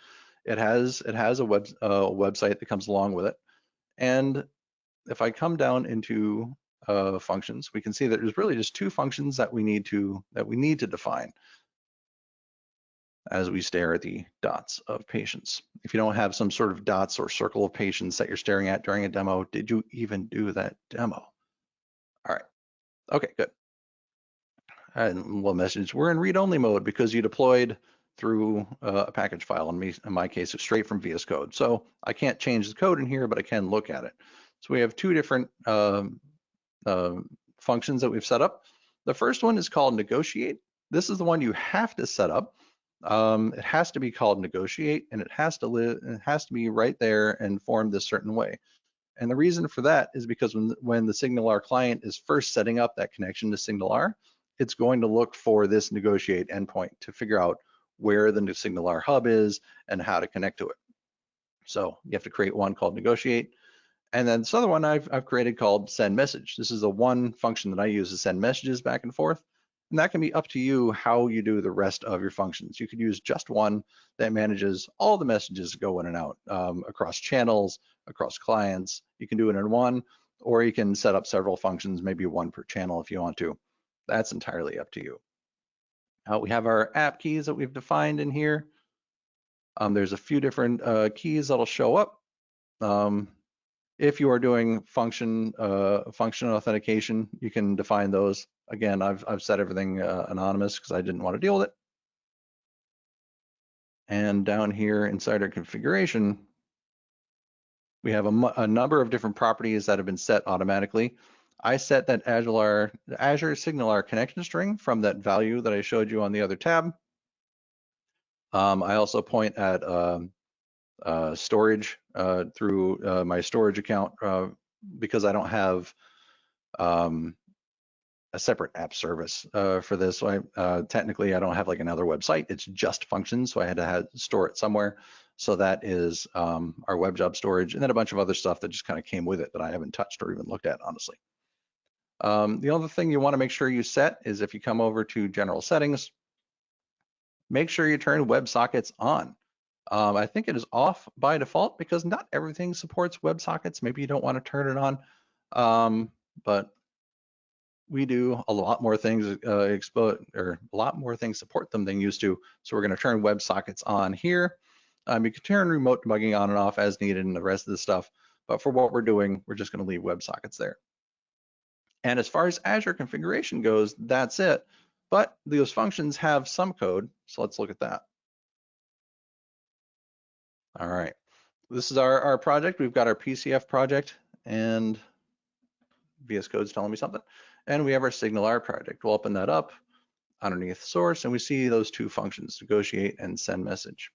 It has a website that comes along with it. And if I come down into functions, we can see that there's really just two functions that we need to define as we stare at the dots of patients. If you don't have some sort of dots or circle of patients that you're staring at during a demo, did you even do that demo? All right, okay, good. And we'll message, we're in read-only mode because you deployed through a package file. In my case, it's straight from VS Code. So I can't change the code in here, but I can look at it. So we have two different functions that we've set up. The first one is called negotiate. This is the one you have to set up. It has to be called negotiate, and it has to be right there and formed a certain way. And the reason for that is because when the SignalR client is first setting up that connection to SignalR, it's going to look for this negotiate endpoint to figure out where the new SignalR hub is and how to connect to it. So you have to create one called negotiate. And then this other one I've created called send message. This is the one function that I use to send messages back and forth. And that can be up to you how you do the rest of your functions. You could use just one that manages all the messages that go in and out across channels, across clients. You can do it in one, or you can set up several functions, maybe one per channel if you want to. That's entirely up to you. We have our app keys that we've defined in here. There's a few different keys that'll show up. If you are doing function authentication, you can define those. Again, I've set everything anonymous because I didn't want to deal with it. And down here inside our configuration, we have a number of different properties that have been set automatically. I set that Azure SignalR connection string from that value that I showed you on the other tab. I also point at storage through my storage account because I don't have a separate app service for this. So technically I don't have like another website. It's just functions. So I had to store it somewhere. So that is our web job storage, and then a bunch of other stuff that just kind of came with it that I haven't touched or even looked at, honestly. The other thing you want to make sure you set is if you come over to general settings, make sure you turn WebSockets on. I think it is off by default because not everything supports WebSockets. Maybe you don't want to turn it on, but we do a lot more things support them than used to. So we're going to turn WebSockets on here. You can turn remote debugging on and off as needed and the rest of the stuff. But for what we're doing, we're just going to leave WebSockets there. And as far as Azure configuration goes, that's it. But those functions have some code. So let's look at that. All right. This is our project. We've got our PCF project, and VS Code's telling me something. And we have our SignalR project. We'll open that up underneath source, and we see those two functions, negotiate and send message.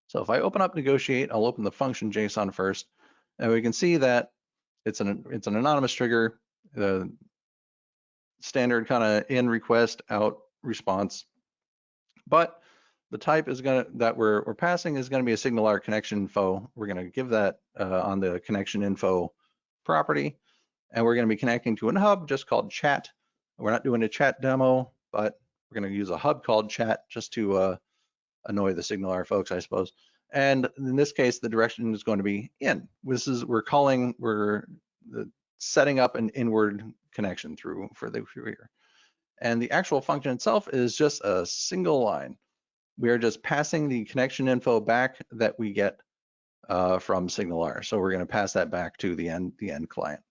So if I open up negotiate, I'll open the function JSON first, and we can see that it's an anonymous trigger, the standard kind of in request, out response. But the type is that we're passing is going to be a SignalR connection info. We're going to give that on the connection info property, and we're going to be connecting to a hub just called chat. We're not doing a chat demo, but we're going to use a hub called chat just to annoy the SignalR folks, I suppose. And in this case, the direction is going to be in. We're setting up an inward connection through here. And the actual function itself is just a single line. We are just passing the connection info back that we get from SignalR. So we're going to pass that back to the end client.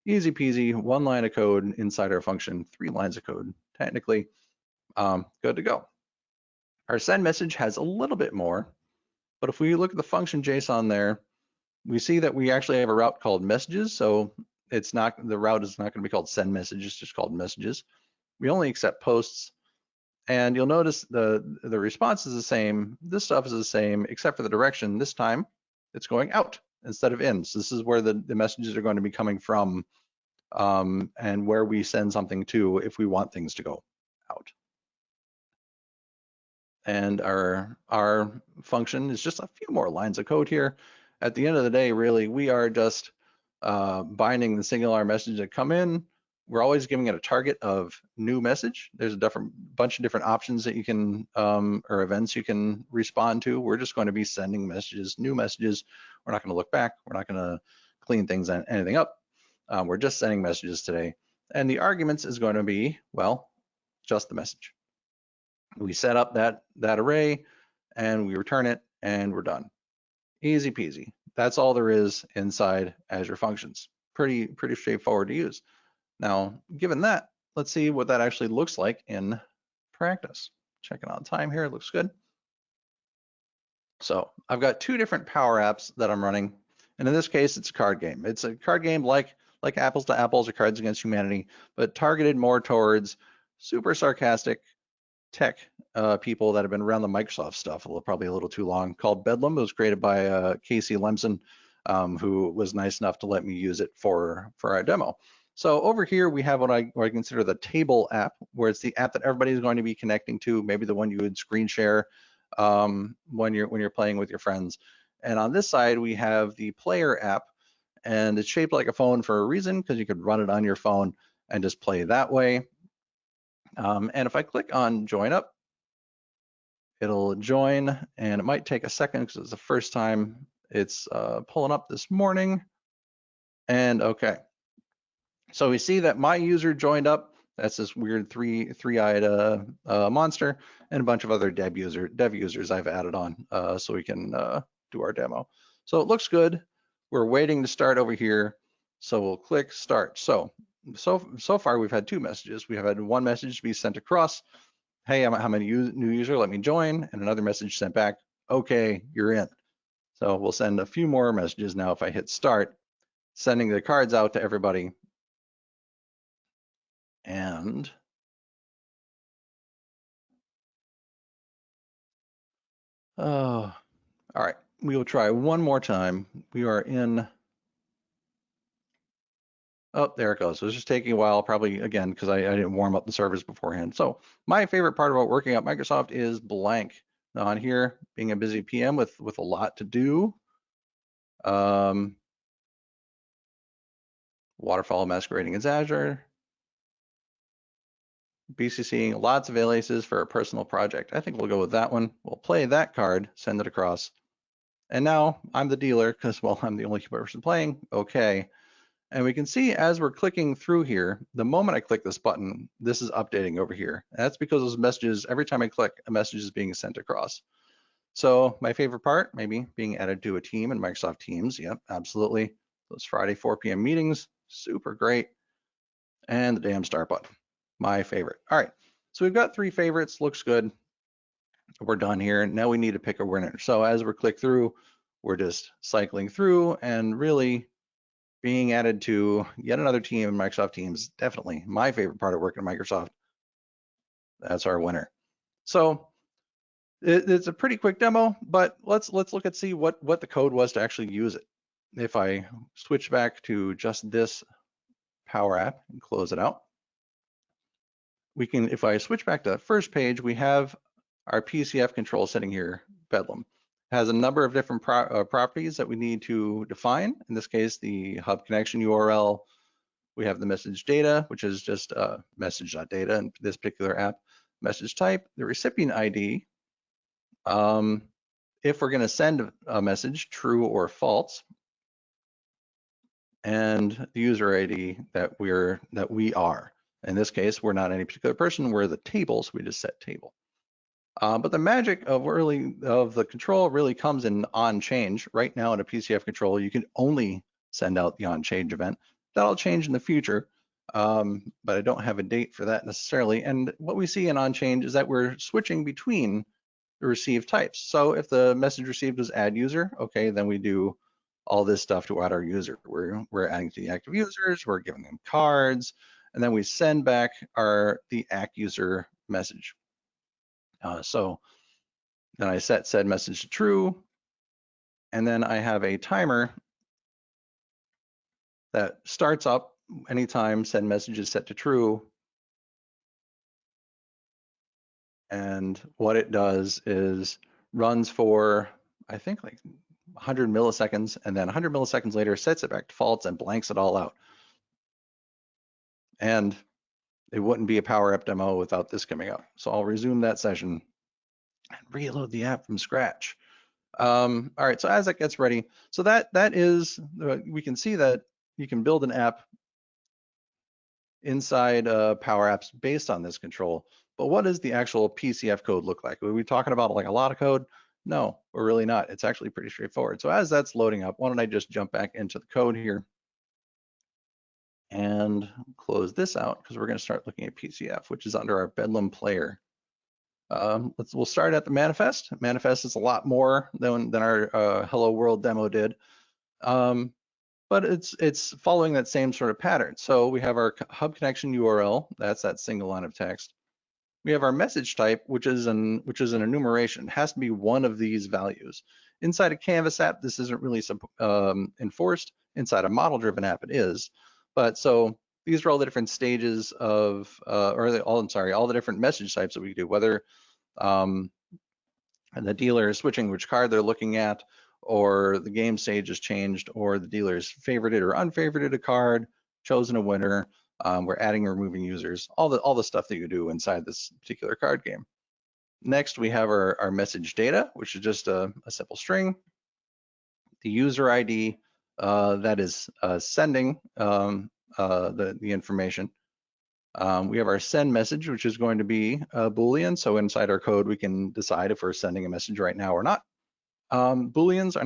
Easy peasy, one line of code inside our function, 3 lines of code, technically good to go. Our send message has a little bit more, but if we look at the function JSON there, we see that we actually have a route called messages. So the route is not going to be called send message, it's just called messages. We only accept posts. And you'll notice the response is the same. This stuff is the same, except for the direction. This time, it's going out instead of in. So this is where the messages are going to be coming from, and where we send something to if we want things to go out. And our function is just a few more lines of code here. At the end of the day, really, we are just binding the SignalR messages that come in. We're always giving it a target of new message. There's a bunch of different options that you can, or events you can respond to. We're just going to be sending messages, new messages. We're not going to look back. We're not going to clean anything up. We're just sending messages today. And the arguments is going to be, well, just the message. We set up that array and we return it and we're done. Easy peasy. That's all there is inside Azure Functions. Pretty straightforward to use. Now, given that, let's see what that actually looks like in practice. Checking on time here, it looks good. So I've got 2 different Power Apps that I'm running. And in this case, it's a card game. It's a card game like Apples to Apples or Cards Against Humanity, but targeted more towards super sarcastic tech people that have been around the Microsoft stuff, probably a little too long, called Bedlam. It was created by Casey Lemson, who was nice enough to let me use it for our demo. So over here, we have what I consider the table app, where it's the app that everybody is going to be connecting to, maybe the one you would screen share when you're playing with your friends. And on this side, we have the player app, and it's shaped like a phone for a reason, because you could run it on your phone and just play that way. And if I click on join up, it'll join, and it might take a second because it's the first time it's pulling up this morning. And okay. So we see that my user joined up, That's this weird three-eyed monster, and a bunch of other dev users I've added on so we can do our demo. So it looks good. We're waiting to start over here. So we'll click start. So far we've had two messages. We have had one message be sent across. Hey, I'm a new user, let me join, and another message sent back. Okay, you're in. So we'll send a few more messages now if I hit start, sending the cards out to everybody. And all right, we will try one more time. We are in, oh, there it goes. So it's just taking a while, probably again, because I didn't warm up the servers beforehand. So my favorite part about working at Microsoft is blank. Now on here, being a busy PM with a lot to do. Waterfall masquerading as Azure. BCCing lots of aliases for a personal project. I think we'll go with that one. We'll play that card, send it across. And now I'm the dealer because, well, I'm the only person playing. Okay. And we can see as we're clicking through here, the moment I click this button, this is updating over here. And that's because those messages, every time I click, a message is being sent across. So my favorite part, maybe being added to a team in Microsoft Teams. Yep, absolutely. Those Friday 4 p.m. meetings, super great. And the damn start button, my favorite. All right, so we've got three favorites, looks good. We're done here. Now we need to pick a winner. So as we're click through, we're just cycling through and really being added to yet another team in Microsoft Teams. Definitely my favorite part of working at Microsoft. That's our winner. So it's a pretty quick demo, but let's look at see what the code was to actually use it. If I switch back to just this Power App and close it out, we can, if I switch back to the first page, we have our PCF control sitting here, Bedlam. It has a number of different properties that we need to define. In this case, the hub connection URL. We have the message data, which is just message.data in this particular app. Message type, the recipient ID. If we're going to send a message, true or false, and the user ID that we are. In this case, we're not any particular person, we're the table, so we just set table. But the magic of the control really comes in on change. Right now in a PCF control, you can only send out the on change event. That'll change in the future, but I don't have a date for that necessarily. And what we see in on change is that we're switching between the received types. So if the message received was add user, okay, then we do all this stuff to add our user. We're adding to the active users, we're giving them cards, and then we send back the act user message. So then I set said message to true, and then I have a timer that starts up anytime said message is set to true. And what it does is runs for, I think, like 100 milliseconds, and then 100 milliseconds later sets it back to false and blanks it all out. And it wouldn't be a Power App demo without this coming up. So I'll resume that session and reload the app from scratch. All right, so as that gets ready, so that is, we can see that you can build an app inside Power Apps based on this control. But what does the actual PCF code look like? Are we talking about like a lot of code? No, we're really not. It's actually pretty straightforward. So as that's loading up, why don't I just jump back into the code here and close this out, because we're going to start looking at PCF, which is under our Bedlam player. We'll start at the manifest. Manifest is a lot more than our Hello World demo did. But it's following that same sort of pattern. So we have our hub connection URL, that's that single line of text. We have our message type, which is an enumeration. It has to be one of these values. Inside a Canvas app, this isn't really enforced. Inside a model-driven app, it is. But so these are all the different stages of, all the different message types that we do, whether the dealer is switching which card they're looking at, or the game stage has changed, or the dealer's favorited or unfavorited a card, chosen a winner. We're adding or removing users, all the stuff that you do inside this particular card game. Next, we have our message data, which is just a simple string. The user ID that is sending the information. We have our send message, which is going to be a Boolean. So inside our code, we can decide if we're sending a message right now or not. Booleans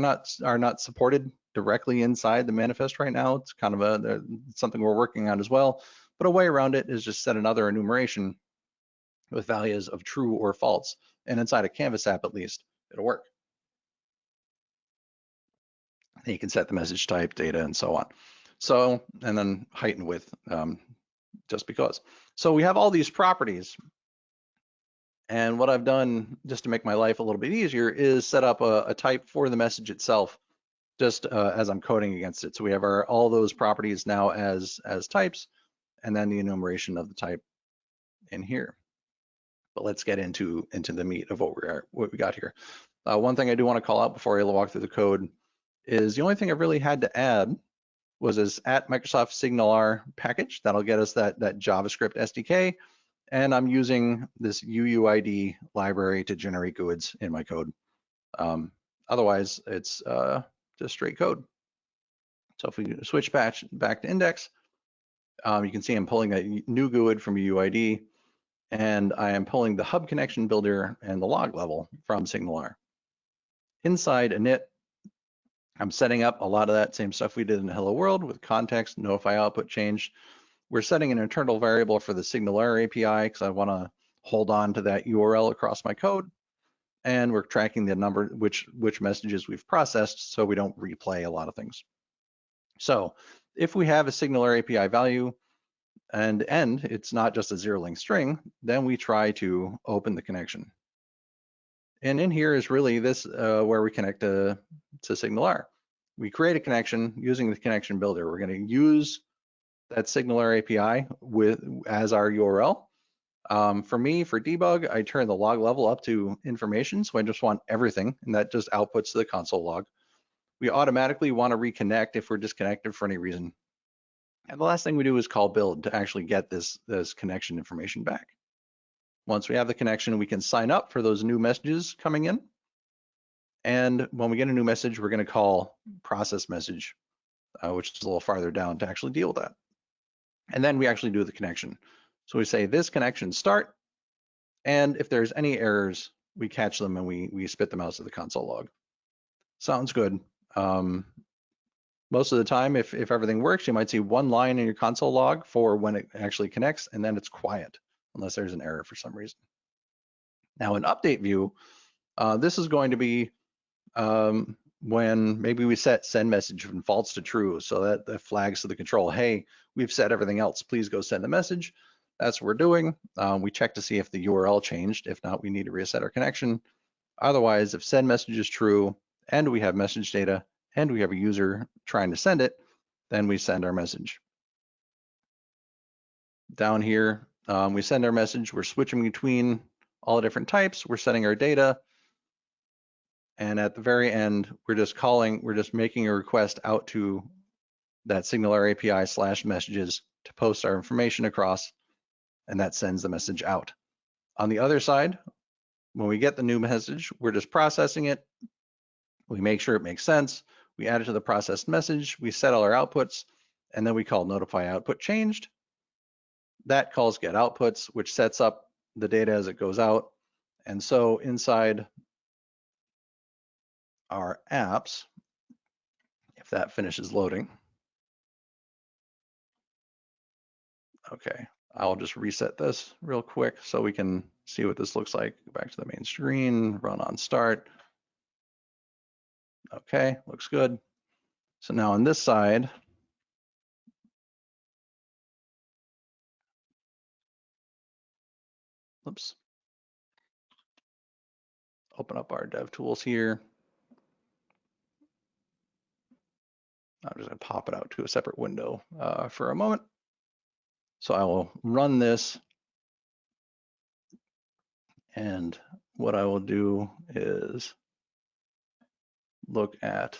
are not supported directly inside the manifest right now. It's kind of something we're working on as well. But a way around it is just set another enumeration with values of true or false. And inside a Canvas app, at least, it'll work. And you can set the message type, data, and so on. So, and then height and width, just because. So we have all these properties. And what I've done, just to make my life a little bit easier, is set up a type for the message itself, just as I'm coding against it. So we have all those properties now as types, and then the enumeration of the type in here. But let's get into the meat of what we got here. One thing I do want to call out before I walk through the code is the only thing I really had to add was this @Microsoft SignalR package. That'll get us that JavaScript SDK. And I'm using this UUID library to generate GUIDs in my code. Otherwise, it's just straight code. So if we switch back to index, you can see I'm pulling a new GUID from UUID, and I am pulling the hub connection builder and the log level from SignalR. Inside init, I'm setting up a lot of that same stuff we did in Hello World with context, notify output change. We're setting an internal variable for the SignalR API because I want to hold on to that URL across my code. And we're tracking the number, which messages we've processed, so we don't replay a lot of things. So if we have a SignalR API value and end, it's not just a 0-length string, then we try to open the connection. And in here is really this where we connect to SignalR. We create a connection using the connection builder. We're going to use that SignalR API as our URL. For me, for debug, I turn the log level up to information, so I just want everything, and that just outputs to the console log. We automatically want to reconnect if we're disconnected for any reason. And the last thing we do is call build to actually get this connection information back. Once we have the connection, we can sign up for those new messages coming in. And when we get a new message, we're going to call process message, which is a little farther down to actually deal with that. And then we actually do the connection. So we say this connection start, and if there's any errors, we catch them and we spit them out to the console log. Sounds good. Most of the time, if everything works, you might see one line in your console log for when it actually connects, and then it's quiet unless there's an error for some reason. Now in update view, this is going to be when maybe we set send message from false to true, so that flags to the control, hey, we've set everything else, please go send the message. That's what we're doing. We check to see if the URL changed. If not, we need to reset our connection. Otherwise, if send message is true and we have message data and we have a user trying to send it, then we send our message. Down here, we send our message. We're switching between all the different types. We're setting our data. And at the very end, we're just making a request out to that SignalR API /messages to post our information across, and that sends the message out. On the other side, when we get the new message, we're just processing it. We make sure it makes sense. We add it to the processed message. We set all our outputs, and then we call notify output changed. That calls get outputs, which sets up the data as it goes out. And so inside our apps, if that finishes loading, okay, I'll just reset this real quick so we can see what this looks like. Go back to the main screen, run on start. Okay, looks good. So now on this side, oops, open up our dev tools here. I'm just gonna pop it out to a separate window for a moment. So I will run this, and what I will do is look at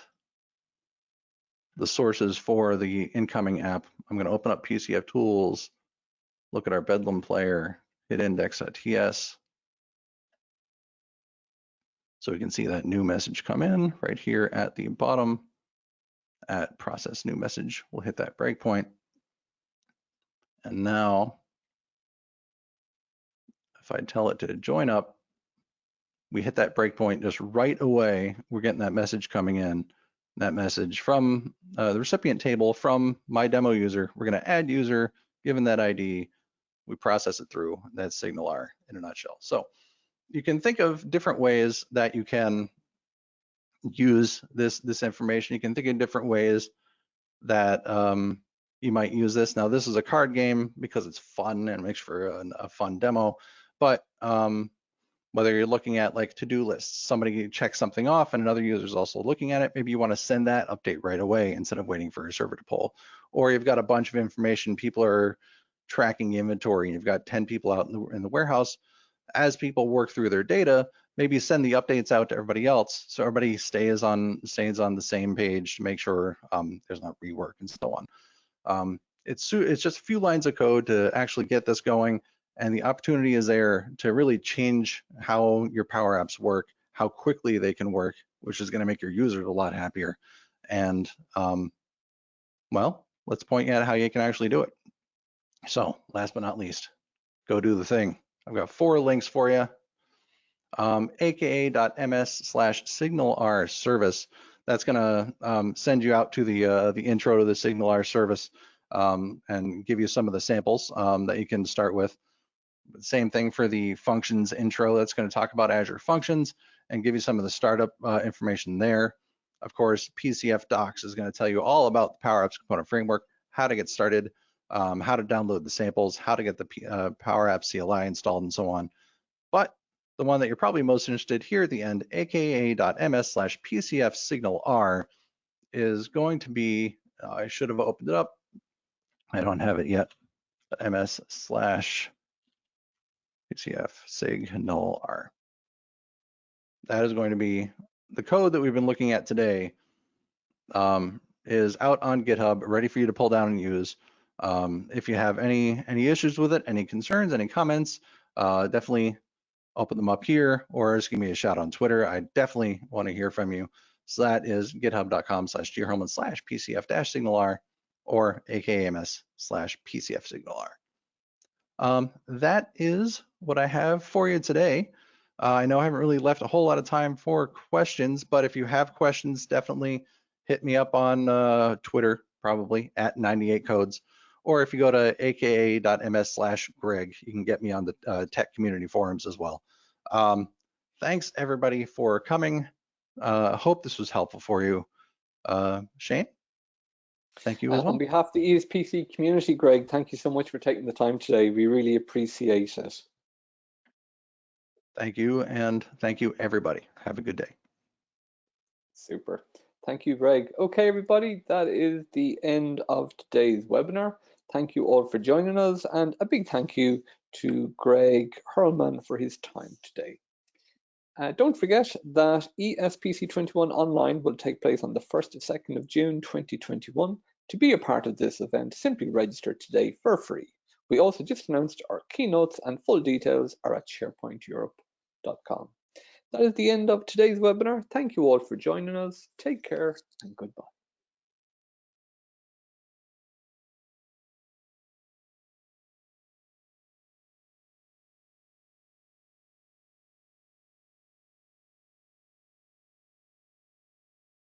the sources for the incoming app. I'm going to open up PCF tools, look at our Bedlam player, hit index.ts. So we can see that new message come in right here at the bottom at process new message. We'll hit that breakpoint. And now I tell it to join up, we hit that breakpoint just right away. We're getting that message coming in, that message from the recipient table from my demo user. We're going to add user, given that ID. We process it through. That's SignalR in a nutshell. So you can think of different ways that you can use this information. You can think of different ways that you might use this. Now, this is a card game because it's fun and makes for a fun demo, but whether you're looking at like to-do lists, somebody checks something off and another user is also looking at it, maybe you want to send that update right away instead of waiting for a server to pull. Or you've got a bunch of information, people are tracking inventory, and you've got 10 people out in the warehouse. As people work through their data, maybe send the updates out to everybody else so everybody stays on the same page to make sure there's not rework and so on. It's just a few lines of code to actually get this going, and the opportunity is there to really change how your Power Apps work, how quickly they can work, which is going to make your users a lot happier. And well, let's point out how you can actually do it. So last but not least, go do the thing. I've got 4 links for you. aka.ms/SignalR Service. That's going to send you out to the intro to the SignalR service and give you some of the samples that you can start with. Same thing for the functions intro. That's going to talk about Azure Functions and give you some of the startup information there. Of course, PCF docs is going to tell you all about the Power Apps component framework, how to get started, how to download the samples, how to get the Power Apps CLI installed, and so on. But the one that you're probably most interested here at the end, aka.ms/PCF SignalR, is going to be, I should have opened it up. I don't have it yet. ms/PCF SignalR. That is going to be the code that we've been looking at today. Is out on GitHub, ready for you to pull down and use. If you have any issues with it, any concerns, any comments, definitely open them up here, or just give me a shout on Twitter. I definitely want to hear from you. So that is github.com/grhelman/PCF-SignalR or aka.ms/PCF SignalR. That is what I have for you today. I know I haven't really left a whole lot of time for questions, but if you have questions, definitely hit me up on Twitter, probably at 98codes. Or if you go to aka.ms/Greg, you can get me on the tech community forums as well. Thanks everybody for coming. Hope this was helpful for you. Shane, thank you as well. On behalf of the ESPC community, Greg, thank you so much for taking the time today. We really appreciate it. Thank you, and thank you everybody. Have a good day. Super. Thank you, Greg. Okay, everybody, that is the end of today's webinar. Thank you all for joining us, and a big thank you to Greg Hurlman for his time today. Don't forget that ESPC 21 Online will take place on the 1st and 2nd of June 2021. To be a part of this event, simply register today for free. We also just announced our keynotes, and full details are at sharepointeurope.com. That is the end of today's webinar. Thank you all for joining us. Take care and goodbye.